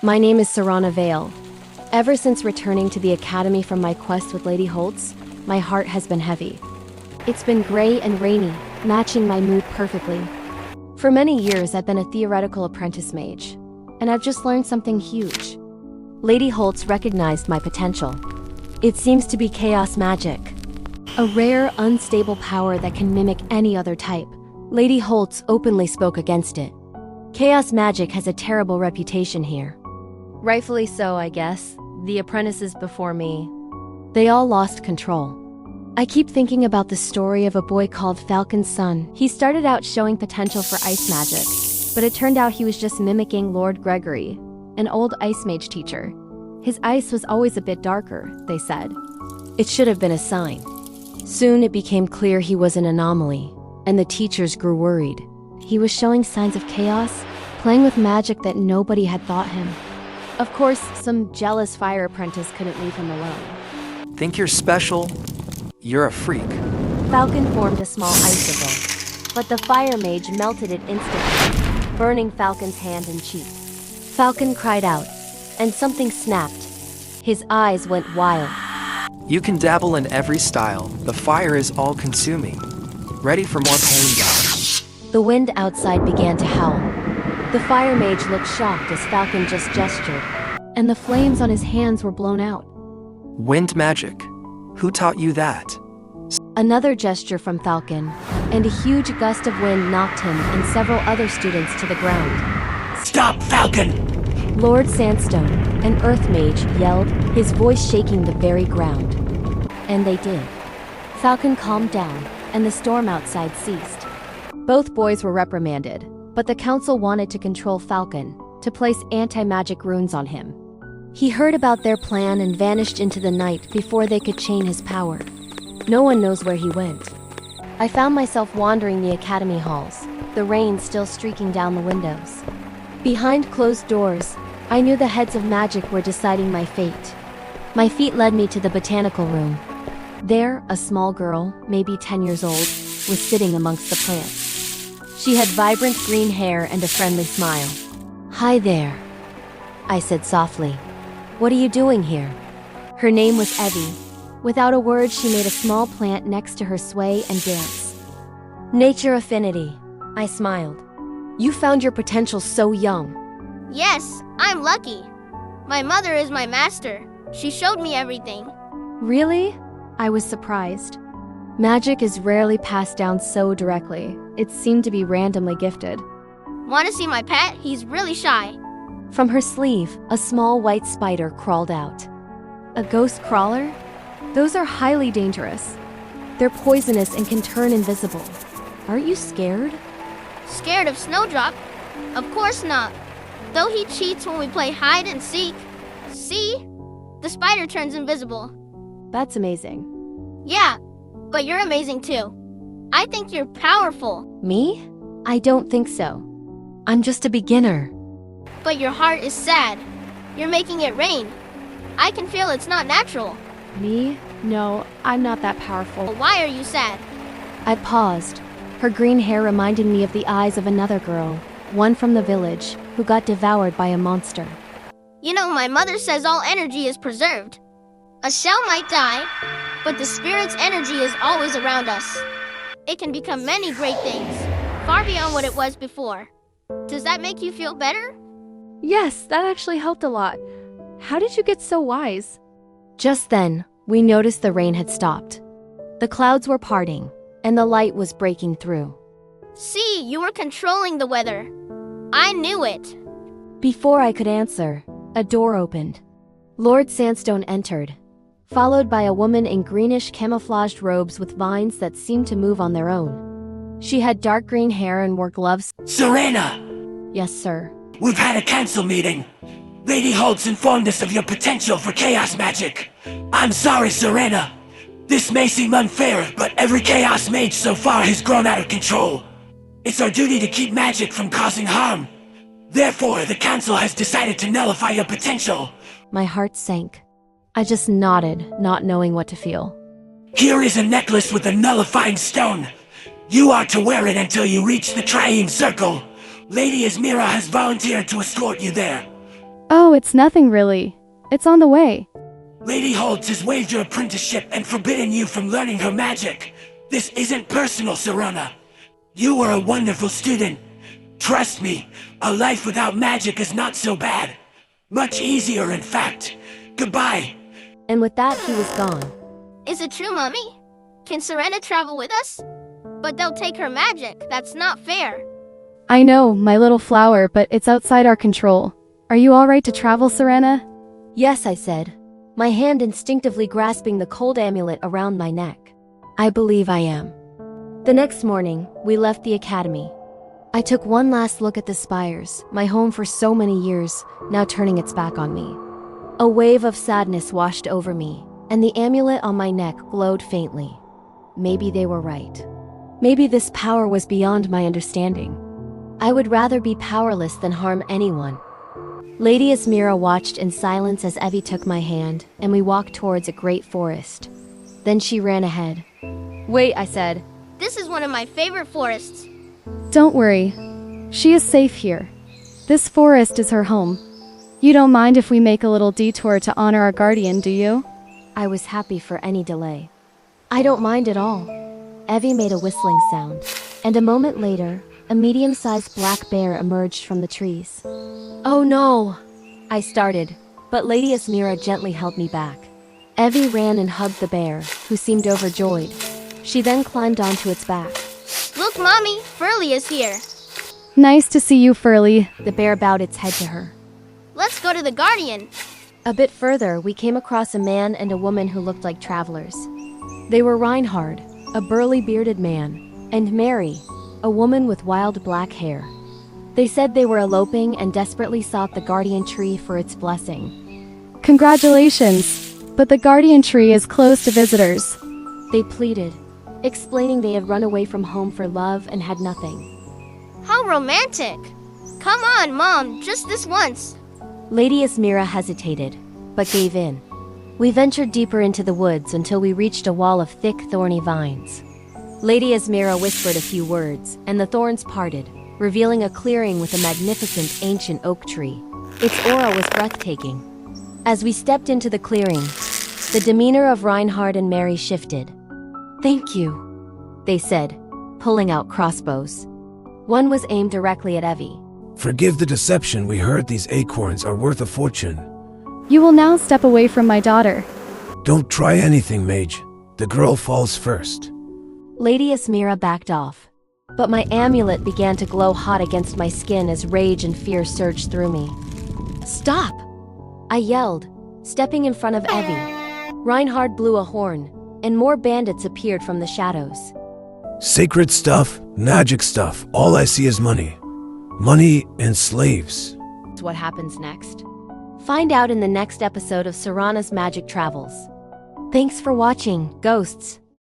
My name is Sorana Vale. Ever since returning to the academy from my quest with Lady Holtz, my heart has been heavy. It's been gray and rainy, matching my mood perfectly. For many years, I've been a theoretical apprentice mage, and I've just learned something huge. Lady Holtz recognized my potential. It seems to be chaos magic, a rare, unstable power that can mimic any other type. Lady Holtz openly spoke against it. Chaos magic has a terrible reputation here. Rightfully so, I guess. The apprentices before me, they all lost control. I keep thinking about the story of a boy called Falcon's Son. He started out showing potential for ice magic, but it turned out he was just mimicking Lord Gregory, an old ice mage teacher. His ice was always a bit darker, they said. It should have been a sign. Soon it became clear he was an anomaly, and the teachers grew worried. He was showing signs of chaos, playing with magic that nobody had thought him. Of course, some jealous fire apprentice couldn't leave him alone. Think you're special? You're a freak. Falcon formed a small icicle, but the fire mage melted it instantly, burning Falcon's hand and cheek. Falcon cried out, and something snapped. His eyes went wild. You can dabble in every style. The fire is all-consuming. Ready for more pain, guys? The wind outside began to howl. The fire mage looked shocked as Falcon just gestured, and the flames on his hands were blown out. Wind magic. Who taught you that? Another gesture from Falcon, and a huge gust of wind knocked him and several other students to the ground. Stop, Falcon! Lord Sandstone, an earth mage, yelled, his voice shaking the very ground. And they did. Falcon calmed down, and the storm outside ceased. Both boys were reprimanded, but the council wanted to control Falcon, to place anti-magic runes on him. He heard about their plan and vanished into the night before they could chain his power. No one knows where he went. I found myself wandering the academy halls, the rain still streaking down the windows. Behind closed doors, I knew the heads of magic were deciding my fate. My feet led me to the botanical room. There, a small girl, maybe 10 years old, was sitting amongst the plants. She had vibrant green hair and a friendly smile. "Hi there," I said softly. "What are you doing here?" Her name was Evie. Without a word, she made a small plant next to her sway and dance. "Nature affinity," I smiled. "You found your potential so young." Yes, I'm lucky. My mother is my master. She showed me everything. Really? I was surprised. Magic is rarely passed down so directly. It seemed to be randomly gifted. Want to see my pet? He's really shy. From her sleeve, a small white spider crawled out. A ghost crawler? Those are highly dangerous. They're poisonous and can turn invisible. Aren't you scared? Scared of Snowdrop? Of course not. Though he cheats when we play hide and seek. See? The spider turns invisible. That's amazing. Yeah, but you're amazing too. I think you're powerful. Me? I don't think so. I'm just a beginner. But your heart is sad. You're making it rain. I can feel it's not natural. Me? No, I'm not that powerful. Why are you sad? I paused. Her green hair reminded me of the eyes of another girl, one from the village, who got devoured by a monster. You know, my mother says all energy is preserved. A shell might die, but the spirit's energy is always around us. It can become many great things, far beyond what it was before. Does that make you feel better? Yes, that actually helped a lot. How did you get so wise? Just then, we noticed the rain had stopped. The clouds were parting, and the light was breaking through. See, you were controlling the weather. I knew it. Before I could answer, a door opened. Lord Sandstone entered, followed by a woman in greenish camouflaged robes with vines that seemed to move on their own. She had dark green hair and wore gloves. Sorana! Yes, sir. We've had a council meeting. Lady Holtz informed us of your potential for chaos magic. I'm sorry, Sorana. This may seem unfair, but every chaos mage so far has grown out of control. It's our duty to keep magic from causing harm. Therefore, the council has decided to nullify your potential. My heart sank. I just nodded, not knowing what to feel. Here is a necklace with a nullifying stone. You are to wear it until you reach the Triune Circle. Lady Esmira has volunteered to escort you there. Oh, it's nothing really. It's on the way. Lady Holtz has waived your apprenticeship and forbidden you from learning her magic. This isn't personal, Sorana. You were a wonderful student. Trust me, a life without magic is not so bad. Much easier, in fact. Goodbye. And with that, he was gone. Is it true, Mommy? Can Sorana travel with us? But they'll take her magic. That's not fair. I know, my little flower, but it's outside our control. Are you alright to travel, Sorana? Yes, I said, my hand instinctively grasping the cold amulet around my neck. I believe I am. The next morning, we left the academy. I took one last look at the spires, my home for so many years, now turning its back on me. A wave of sadness washed over me, and the amulet on my neck glowed faintly. Maybe they were right. Maybe this power was beyond my understanding. I would rather be powerless than harm anyone. Lady Asmira watched in silence as Evie took my hand, and we walked towards a great forest. Then she ran ahead. Wait, I said. This is one of my favorite forests. Don't worry. She is safe here. This forest is her home. You don't mind if we make a little detour to honor our guardian, do you? I was happy for any delay. I don't mind at all. Evie made a whistling sound, and a moment later, a medium-sized black bear emerged from the trees. Oh no! I started, but Lady Asmira gently held me back. Evie ran and hugged the bear, who seemed overjoyed. She then climbed onto its back. Look, Mommy, Furley is here. Nice to see you, Furley. The bear bowed its head to her. Let's go to the Guardian. A bit further, we came across a man and a woman who looked like travelers. They were Reinhard, a burly bearded man, and Mary, a woman with wild black hair. They said they were eloping and desperately sought the guardian tree for its blessing. Congratulations! But the guardian tree is closed to visitors. They pleaded, explaining they had run away from home for love and had nothing. How romantic! Come on, Mom, just this once. Lady Asmira hesitated, but gave in. We ventured deeper into the woods until we reached a wall of thick, thorny vines. Lady Asmira whispered a few words, and the thorns parted, revealing a clearing with a magnificent ancient oak tree. Its aura was breathtaking. As we stepped into the clearing, the demeanor of Reinhard and Mary shifted. Thank you, they said, pulling out crossbows. One was aimed directly at Evie. Forgive the deception, we heard these acorns are worth a fortune. You will now step away from my daughter. Don't try anything, mage. The girl falls first. Lady Asmira backed off, but my amulet began to glow hot against my skin as rage and fear surged through me. Stop! I yelled, stepping in front of Evie. Reinhard blew a horn, and more bandits appeared from the shadows. Sacred stuff, magic stuff, all I see is money. Money and slaves. What happens next? Find out in the next episode of Sorana's Magic Travels. Thanks for watching, Ghosts.